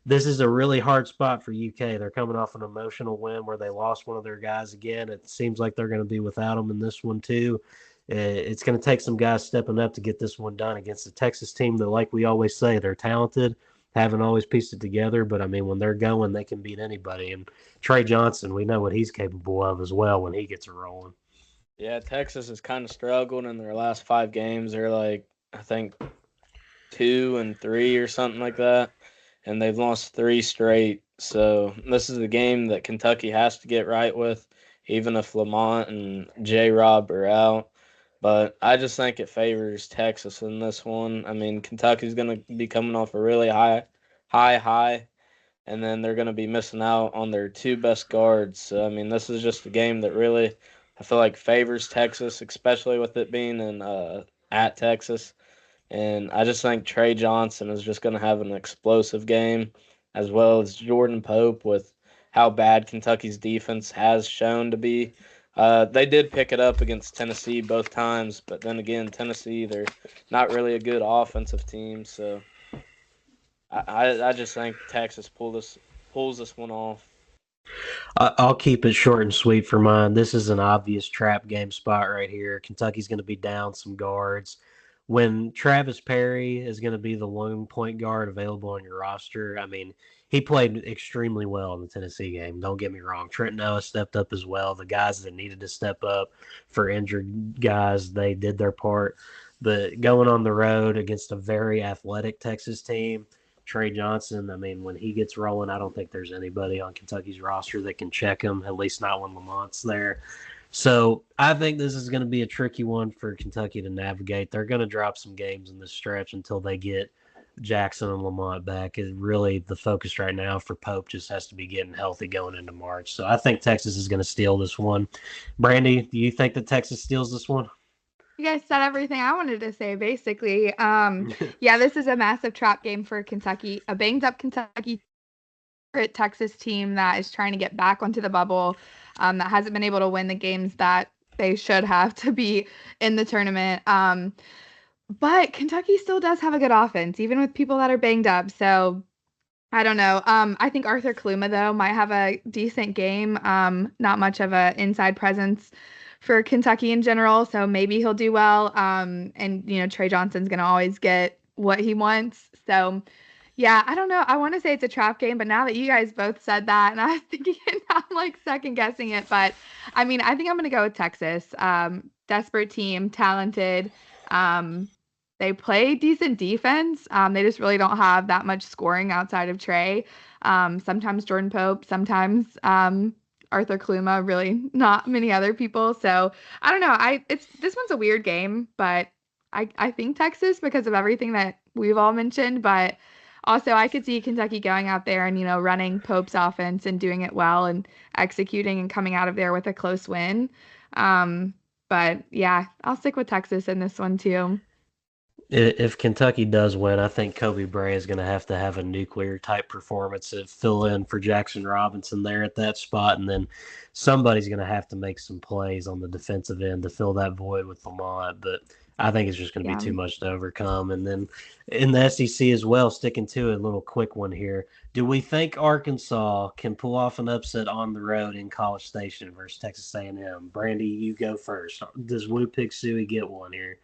This is a really hard spot for UK. They're coming off an emotional win where they lost one of their guys again. It seems like they're going to be without them in this one too. It's going to take some guys stepping up to get this one done against a Texas team that, like we always say, they're talented, haven't always pieced it together, but I mean, when they're going, they can beat anybody. And Trey Johnson, we know what he's capable of as well when he gets it rolling. Yeah, Texas has kind of struggled in their last 5 games. They're like, I think 2-3 or something like that, and they've lost 3 straight. So this is a game that Kentucky has to get right with, even if Lamont and J. Rob are out. But I just think it favors Texas in this one. I mean, Kentucky's going to be coming off a really high, and then they're going to be missing out on their 2 best guards. So I mean, this is just a game that really I feel like favors Texas, especially with it being in at Texas. And I just think Trey Johnson is just going to have an explosive game, as well as Jordan Pope with how bad Kentucky's defense has shown to be. They did pick it up against Tennessee both times, but then again, Tennessee, they're not really a good offensive team. So I just think Texas pulls this one off. I'll keep it short and sweet for mine. This is an obvious trap game spot right here. Kentucky's going to be down some guards. When Travis Perry is going to be the lone point guard available on your roster, I mean, he played extremely well in the Tennessee game. Don't get me wrong. Trent Noah stepped up as well. The guys that needed to step up for injured guys, they did their part. But going on the road against a very athletic Texas team, Trey Johnson, I mean, when he gets rolling, I don't think there's anybody on Kentucky's roster that can check him, at least not when Lamont's there. So I think this is going to be a tricky one for Kentucky to navigate. They're going to drop some games in this stretch until they get Jackson and Lamont back. Is really the focus right now for Pope just has to be getting healthy going into March. So I think Texas is going to steal this one. Brandie, do you think that Texas steals this one? You guys said everything I wanted to say, basically. Yeah, this is a massive trap game for Kentucky. A banged up Kentucky Texas team that is trying to get back onto the bubble, that hasn't been able to win the games that they should have to be in the tournament. But Kentucky still does have a good offense, even with people that are banged up. So I don't know. I think Arthur Kaluma, though, might have a decent game. Not much of a inside presence for Kentucky in general, so maybe he'll do well. And Trey Johnson's gonna always get what he wants. So yeah, I don't know. I want to say it's a trap game, but now that you guys both said that, and I was thinking it, now I'm like second guessing it. But I mean, I think I'm gonna go with Texas. Desperate team, talented. Um, they play decent defense. They just really don't have that much scoring outside of Trey. Sometimes Jordan Pope, sometimes Arthur Kluma, really not many other people. So I don't know. This one's a weird game, but I think Texas because of everything that we've all mentioned. But also I could see Kentucky going out there and running Pope's offense and doing it well and executing and coming out of there with a close win. But yeah, I'll stick with Texas in this one too. If Kentucky does win, I think Kobe Bryant is going to have a nuclear type performance to fill in for Jackson Robinson there at that spot, and then somebody's going to have to make some plays on the defensive end to fill that void with Lamont. But I think it's just going to be Yeah. too much to overcome. And then in the SEC as well, sticking to it, a little quick one here. Do we think Arkansas can pull off an upset on the road in College Station versus Texas A&M? Brandie, you go first. Does Woo Pig Suey get one here?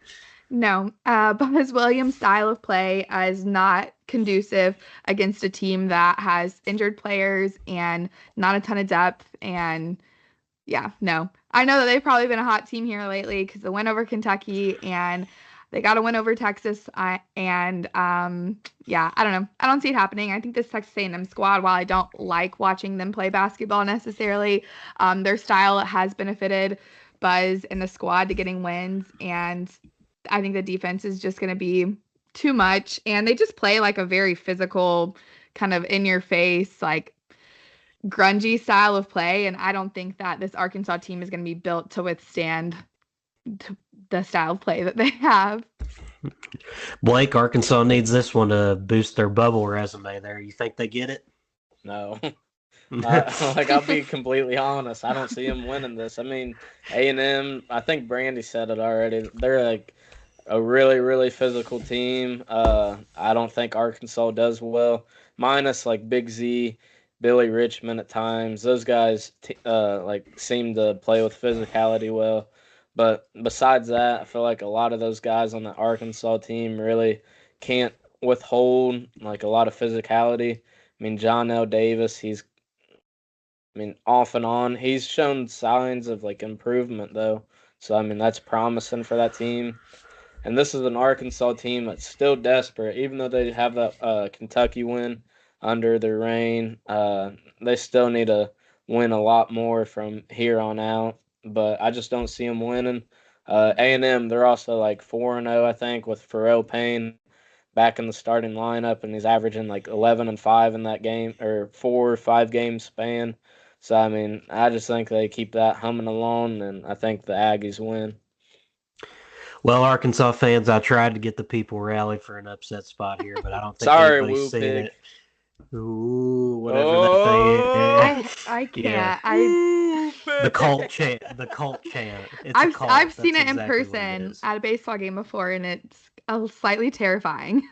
No, Buzz Williams' style of play is not conducive against a team that has injured players and not a ton of depth. And yeah, no. I know that they've probably been a hot team here lately because they went over Kentucky and they got to win over Texas. Yeah, I don't know. I don't see it happening. I think this Texas A&M squad, while I don't like watching them play basketball necessarily, their style has benefited Buzz and the squad to getting wins. And I think the defense is just going to be too much. And they just play like a very physical, kind of in your face, like grungy style of play. And I don't think that this Arkansas team is going to be built to withstand the style of play that they have. Blake, Arkansas needs this one to boost their bubble resume there. You think they get it? No. I'll be completely honest. I don't see them winning this. I mean, A&M, I think Brandie said it already. They're like a really, really physical team. I don't think Arkansas does well, minus like Big Z, Billy Richmond at times. Those guys like seem to play with physicality well. But besides that, I feel like a lot of those guys on the Arkansas team really can't withhold like a lot of physicality. I mean, John L. Davis, off and on. He's shown signs of like improvement though. So I mean, that's promising for that team. And this is an Arkansas team that's still desperate, even though they have that Kentucky win under their reign. They still need to win a lot more from here on out. But I just don't see them winning. A&M, they're also like 4-0, I think, with Pharrell Payne back in the starting lineup, and he's averaging like 11-5 in that game, or 4 or 5 game span. So I mean, I just think they keep that humming along, and I think the Aggies win. Well, Arkansas fans, I tried to get the people rallied for an upset spot here, but I don't think Sorry, anybody's Woo seeing Pig. it. Ooh, whatever that thing Oh, is. I Yeah. can't. I The cult chant. The cult chant. It's a I've cult. seen That's it in exactly what it person is. at a baseball game before, and it's slightly terrifying.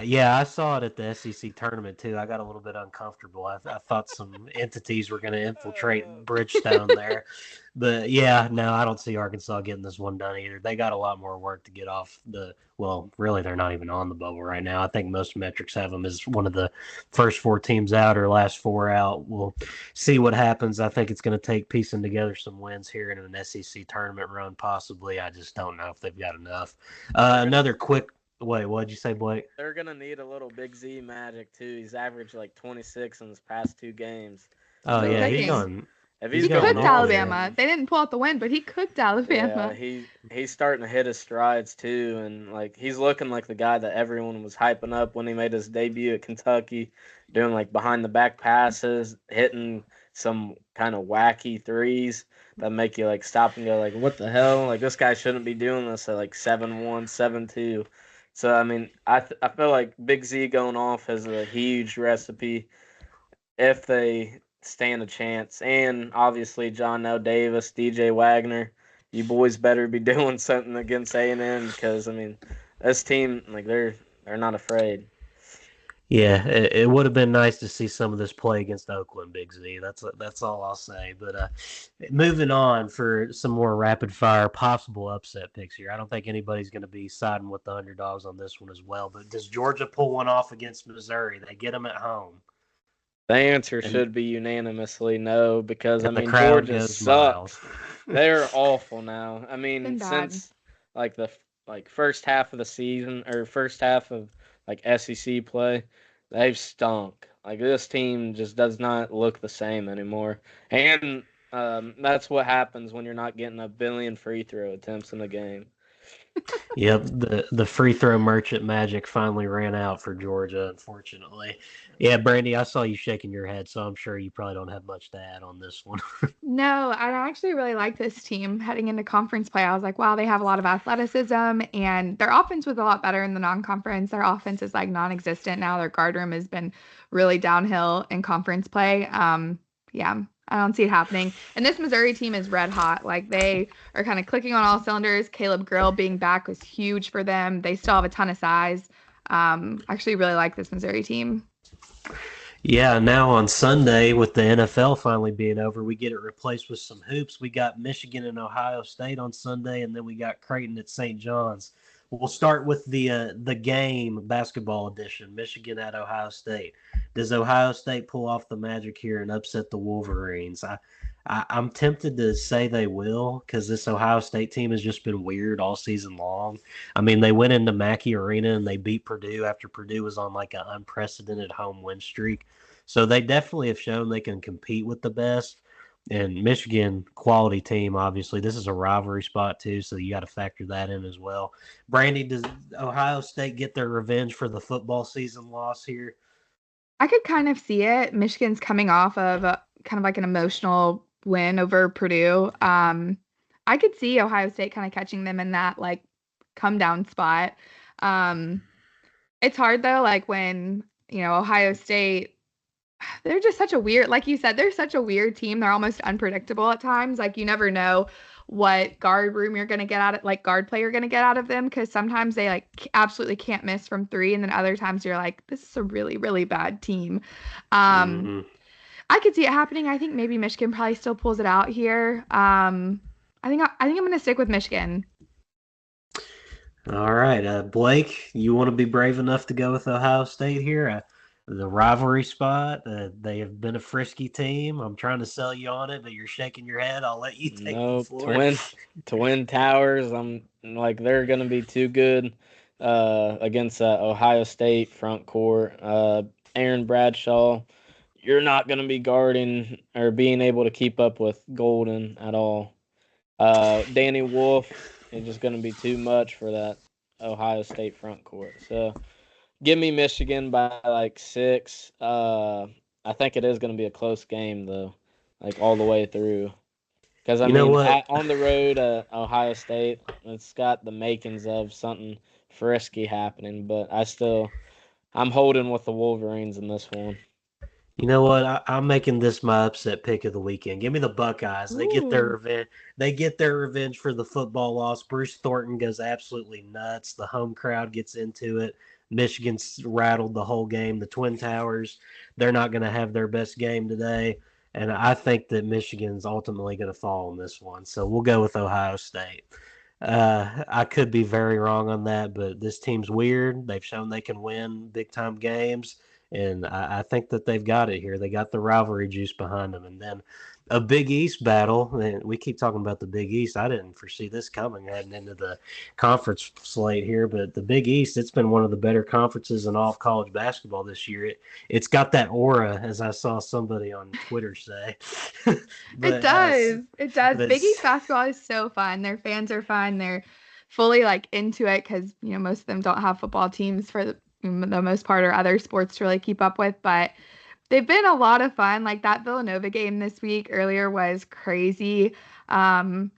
Yeah, I saw it at the SEC tournament too. I got a little bit uncomfortable. I thought some entities were going to infiltrate Bridgestone there, but yeah, no, I don't see Arkansas getting this one done either. They got a lot more work to get off the. Well, really, they're not even on the bubble right now. I think most metrics have them as one of the first 4 teams out or last 4 out. We'll see what happens. I think it's going to take piecing together some wins here in an SEC tournament run, possibly. I just don't know if they've got enough. Another quick. Wait, what'd you say, Blake? they're gonna need a little Big Z magic too. He's averaged like 26 in his past 2 games. Oh He's So yeah, cooking. if he's He he's going going cooked off off, there. Alabama. They didn't pull out the win, but he cooked yeah, Alabama. he's starting to hit his strides too, and like he's looking like the guy that everyone was hyping up when he made his debut at Kentucky, doing like behind the back passes, hitting some kind of wacky threes that make you like stop and go like, what the hell? Like this guy shouldn't be doing this at like 7-1, 7-2. So I mean, I feel like Big Z going off has a huge recipe if they stand a chance. And obviously John L. Davis, DJ Wagner, you boys better be doing something against A&M because I mean, this team like they're not afraid. Yeah, it would have been nice to see some of this play against Oakland, Big Z. That's all I'll say. But moving on for some more rapid fire possible upset picks here. I don't think anybody's going to be siding with the underdogs on this one as well. But does Georgia pull one off against Missouri? They get them at home, The answer and should be unanimously no because I the mean crowd Georgia goes miles. sucks. They're awful now. I Been mean bad. since like the first half of the season or first half of like SEC play, they've stunk. Like this team just does not look the same anymore. And that's what happens when you're not getting a billion free throw attempts in the game. Yep, the free throw merchant magic finally ran out for Georgia, unfortunately. Yeah, Brandy, I saw you shaking your head, so I'm sure you probably don't have much to add on this one. No, I actually really like this team heading into conference play. I was like, wow, they have a lot of athleticism and their offense was a lot better in the non-conference. Their offense is like non-existent now. Their guard room has been really downhill in conference play. Yeah, I don't see it happening. And this Missouri team is red hot. Like they are kind of clicking on all cylinders. Caleb Grill being back was huge for them. They still have a ton of size. I actually really like this Missouri team. Yeah, now on Sunday, with the NFL finally being over, we get it replaced with some hoops. We got Michigan and Ohio State on Sunday, and then we got Creighton at St. John's. We'll start with the game basketball edition, Michigan at Ohio State. Does Ohio State pull off the magic here and upset the Wolverines? I'm tempted to say they will because this Ohio State team has just been weird all season long. I mean, they went into Mackey Arena and they beat Purdue after Purdue was on like an unprecedented home win streak. So they definitely have shown they can compete with the best. And Michigan, quality team, obviously. This is a rivalry spot, too, so you got to factor that in as well. Brandy, does Ohio State get their revenge for the football season loss here? I could kind of see it. Michigan's coming off of kind of like an emotional win over Purdue. I could see Ohio State kind of catching them in that like come down spot. Um, it's hard though, like when, Ohio State, they're just such a weird, like you said, they're such a weird team. They're almost unpredictable at times. Like you never know what guard room you're going to get out of, like guard play you're going to get out of them because sometimes they like absolutely can't miss from three. And then other times you're like, this is a really, really bad team. Um, Mm-hmm. I could see it happening. I think maybe Michigan probably still pulls it out here. I think I'm going to stick with Michigan. All right, Blake, you want to be brave enough to go with Ohio State here? The rivalry spot. They have been a frisky team. I'm trying to sell you on it, but you're shaking your head. I'll let you take the No, floor. Twin Towers. I'm like they're gonna be too good against Ohio State front court. Aaron Bradshaw, you're not gonna be guarding or being able to keep up with Golden at all. Danny Wolf is just gonna be too much for that Ohio State front court. So give me Michigan by like 6. I think it is gonna be a close game though, like all the way through. Because I You know mean, what? on the road, Ohio State, it's got the makings of something frisky happening. But I'm holding with the Wolverines in this one. You know what? I'm making this my upset pick of the weekend. Give me the Buckeyes. They get their Ooh. revenge. They get their revenge for the football loss. Bruce Thornton goes absolutely nuts. The home crowd gets into it. Michigan's rattled the whole game. The Twin Towers, they're not going to have their best game today. And I think that Michigan's ultimately going to fall in this one. So we'll go with Ohio State. I could be very wrong on that, but this team's weird. They've shown they can win big time games, and I think that they've got it here. They got the rivalry juice behind them, and then a Big East battle. And we keep talking about the Big East. I didn't foresee this coming heading into the conference slate here, but the Big East, it's been one of the better conferences in all of college basketball this year. It's got that aura, as I saw somebody on Twitter say. It but does. It does. but Big East basketball is so fun. Their fans are fun. They're fully like into it because most of them don't have football teams for the most part or other sports to really keep up with. But they've been a lot of fun. Like that Villanova game this week earlier was crazy. Um,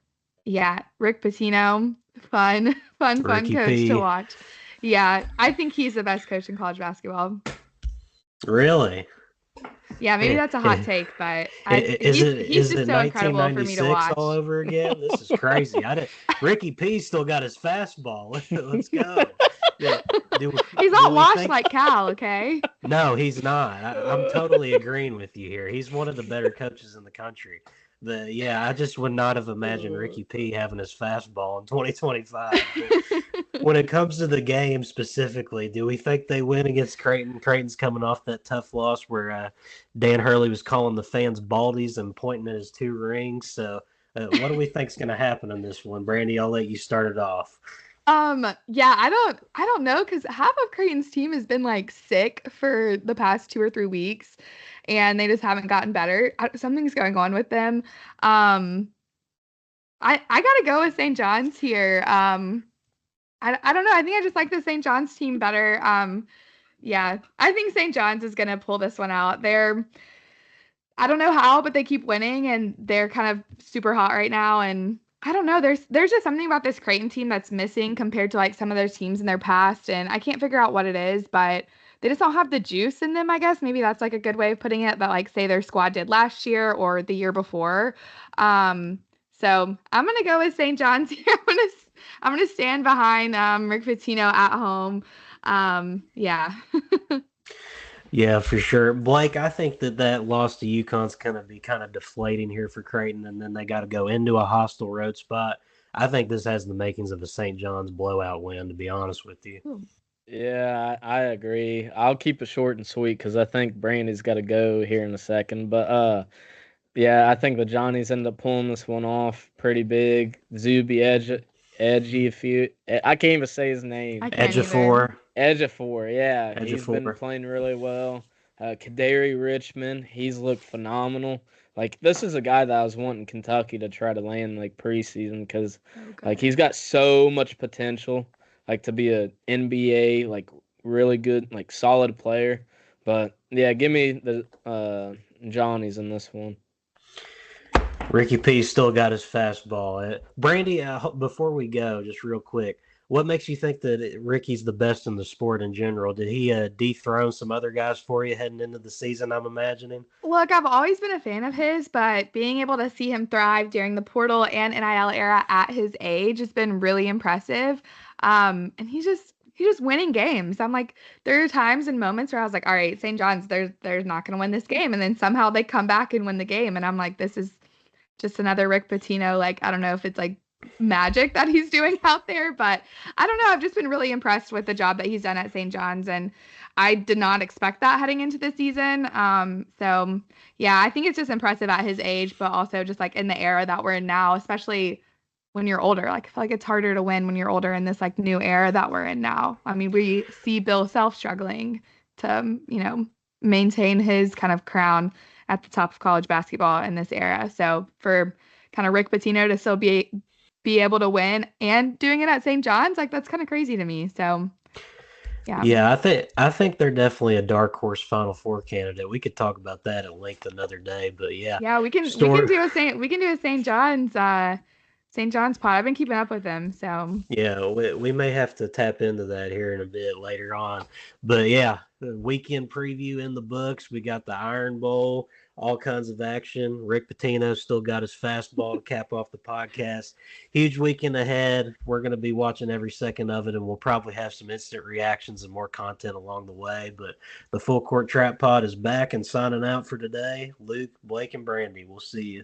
yeah, Rick Pitino, fun, fun Ricky coach to P. watch. Yeah, I think he's the best coach in college basketball. Really? Yeah, maybe that's a hot take, but Is he's it he's is just it so incredible for me to 1996 all watch. over again? This is crazy. I did Ricky P still got his fastball. Let's go. Yeah. Do He's do not we washed think? like Cal, okay? No, he's not. I'm totally agreeing with you here. He's one of the better coaches in the country. I just would not have imagined Ricky P having his fastball in 2025. When it comes to the game specifically, do we think they win against Creighton? Creighton's coming off that tough loss where Dan Hurley was calling the fans baldies and pointing at his 2 rings. So, what do we think's going to happen in this one, Brandie? I'll let you start it off. Yeah, I don't know because half of Creighton's team has been like sick for the past 2 or 3 weeks, and they just haven't gotten better. Something's going on with them. I gotta go with St. John's here. I don't know. I think I just like the St. John's team better. Yeah, I think St. John's is gonna pull this one out. I don't know how, but they keep winning and they're kind of super hot right now. And I don't know, there's just something about this Creighton team that's missing compared to like some of their teams in their past. And I can't figure out what it is, but they just don't have the juice in them, I guess. Maybe that's like a good way of putting it, that like say their squad did last year or the year before. Um, so I'm gonna go with St. John's here. I'm gonna stand behind Rick Pitino at home. Yeah. Yeah, for sure. Blake, I think that loss to UConn's going to be kind of deflating here for Creighton, and then they got to go into a hostile road spot. I think this has the makings of a St. John's blowout win, to be honest with you. Yeah, I agree. I'll keep it short and sweet because I think Brandie's got to go here in a second. But yeah, I think the Johnnies end up pulling this one off pretty big. Zuby edgy. If you, I can't even say his name. I can't either. Ejiofor. Ejiofor, yeah, he's been Ejiofor. playing really well. Kadari Richmond, he's looked phenomenal. Like this is a guy that I was wanting Kentucky to try to land like preseason because like he's got so much potential, like to be a NBA like really good like solid player. But yeah, give me the Johnnies in this one. Ricky P still got his fastball. Brandie, before we go, just real quick, what makes you think that Ricky's the best in the sport in general? Did he dethrone some other guys for you heading into the season, I'm imagining? Look, I've always been a fan of his, but being able to see him thrive during the portal and NIL era at his age has been really impressive. And he's just winning games. I'm like, there are times and moments where I was like, all right, St. John's, they're not gonna win this game. And then somehow they come back and win the game. And I'm like, this is just another Rick Pitino. Like, I don't know if it's like magic that he's doing out there, but I don't know. I've just been really impressed with the job that he's done at St. John's, and I did not expect that heading into the season. So yeah, I think it's just impressive at his age, but also just like in the era that we're in now, especially when you're older. Like I feel like it's harder to win when you're older in this like new era that we're in now. I mean, we see Bill Self struggling to, maintain his kind of crown at the top of college basketball in this era. So for kind of Rick Pitino to still be able to win and doing it at St. John's, like that's kind of crazy to me. So yeah. Yeah, I think they're definitely a dark horse Final Four candidate. We could talk about that at length another day, but yeah. Yeah, we can do a St. John's pod. I've been keeping up with them, so Yeah, we may have to tap into that here in a bit later on. But yeah, the weekend preview in the books. We got the Iron Bowl, all kinds of action. Rick Pitino still got his fastball to cap off the podcast. Huge weekend ahead. We're going to be watching every second of it, and we'll probably have some instant reactions and more content along the way. But the Full Court Trap Pod is back and signing out for today. Luke, Blake, and Brandie. We'll see you.